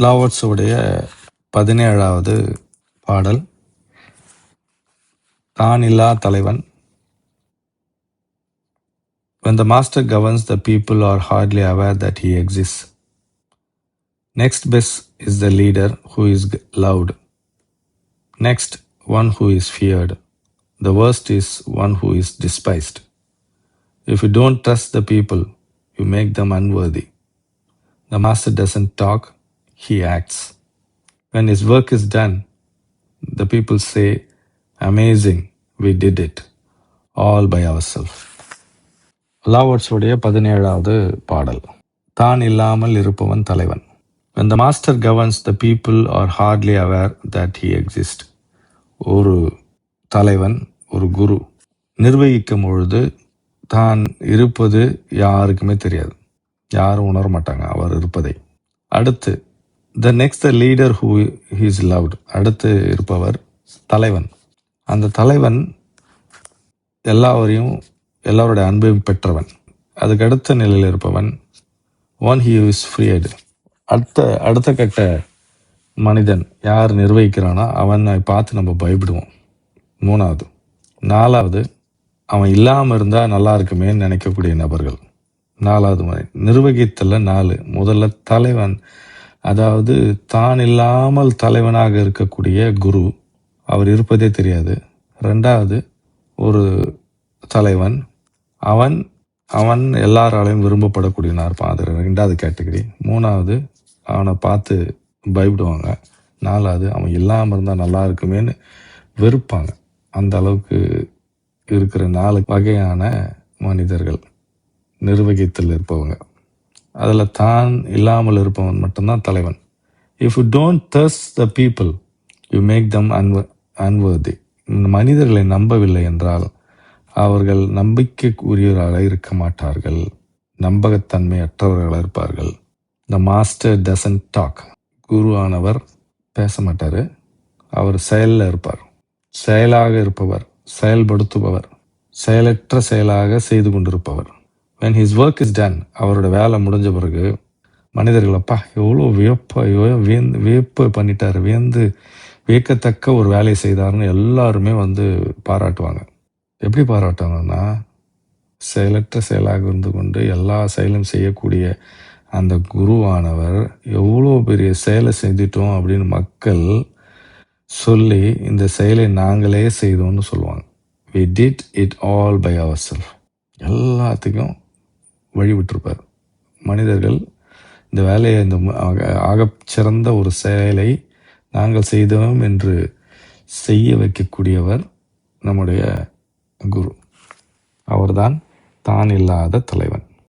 லாவர்ட்ஸுடைய 17வது பாடல். தான் இல்லா தலைவன். When the master governs, the people are hardly aware that he exists. Next best is the leader who is loved. Next, one who is feared. The worst is one who is despised. If you don't trust the people, you make them unworthy. The master doesn't talk, he acts. When his work is done, the people say, "Amazing, we did it, all by ourselves." லாவர்ட்ஸுடைய 17வது பாடல். தான் இல்லாமல் இருப்பவன் தலைவன். When the master governs, the people are hardly aware that he exists. ஒரு தலைவன், ஒரு குரு நிர்வகிக்கும் பொழுது தான் இருப்பது யாருக்குமே தெரியாது. யாரும் உணர மாட்டாங்க அவர் இருப்பதை. அடுத்து the next the leader who is loved. அடுத்து இருப்பவர் தலைவன். அந்த தலைவன் எல்லாருடைய அன்பையும் பெற்றவன். அதுக்கு அடுத்த நிலையில் இருப்பவன் one who is freed. அடுத்த கட்ட மனிதன் யார் நிர்வகிக்கிறானோ அவனை பார்த்து நம்ம பயப்படுவோம். 3வது. 4வது, அவன் இல்லாமல் இருந்தால் நல்லா இருக்குமேன்னு நினைக்கக்கூடிய நபர்கள். 4வது முறை நிர்வகித்தல 4. முதல்ல தலைவன், அதாவது தான் இல்லாமல் தலைவனாக இருக்கக்கூடிய குரு, அவர் இருப்பதே தெரியாது. 2வது ஒரு தலைவன், அவன் எல்லாராலையும் விரும்பப்படக்கூடியவனாக இருப்பான். அது 2வது கேட்டகரி. 3வது அவனை பார்த்து பயப்படுவாங்க. 4வது அவன் இல்லாமல் இருந்தால் நல்லா இருக்குமேன்னு வெறுப்பாங்க. அந்த அளவுக்கு இருக்கிற 4 வகையான மனிதர்கள் நிர்வகித்தல் இருப்பவங்க. அதில் தான் இல்லாமல் இருப்பவன் மட்டும்தான் தலைவன். If you don't trust the people, you make them unworthy. மனிதர்களை நம்பவில்லை என்றால் அவர்கள் நம்பிக்கைக்குரியவர்களாக இருக்க மாட்டார்கள், நம்பகத்தன்மை அற்றவர்களாக இருப்பார்கள். The master doesn't talk. குருவானவர் பேச மாட்டார், அவர் செயலில் இருப்பார். செயலாக இருப்பவர், செயல்படுத்துபவர், செயலற்ற செயலாக செய்து கொண்டிருப்பவர். when his work is done, அவரோட வேலை முடிஞ்ச பிறகு மனிதர்கள் அப்பா எவ்வளோ வியப்பு பண்ணிட்டார், வியக்கத்தக்க ஒரு வேலையை செய்தார்னு எல்லாருமே பாராட்டுவாங்க. எப்படி பாராட்டுவாங்கன்னா, செயலற்ற செயலாக இருந்து கொண்டு எல்லா செயலும் செய்யக்கூடிய அந்த குருவானவர் எவ்வளோ பெரிய செயலை செஞ்சிட்டோம் அப்படின்னு மக்கள் சொல்லி இந்த செயலை நாங்களே செய்தோம்னு சொல்லுவாங்க. we did it all by ourselves. எல்லாத்துக்கும் வழிவிட்டிருப்பார். மனிதர்கள் இந்த வேலையை, இந்த ஆகச்சிறந்த ஒரு செயலை நாங்கள் செய்தோம் என்று செய்ய வைக்கக்கூடியவர் நம்முடைய குரு. அவர்தான் தான் இல்லாத தலைவன்.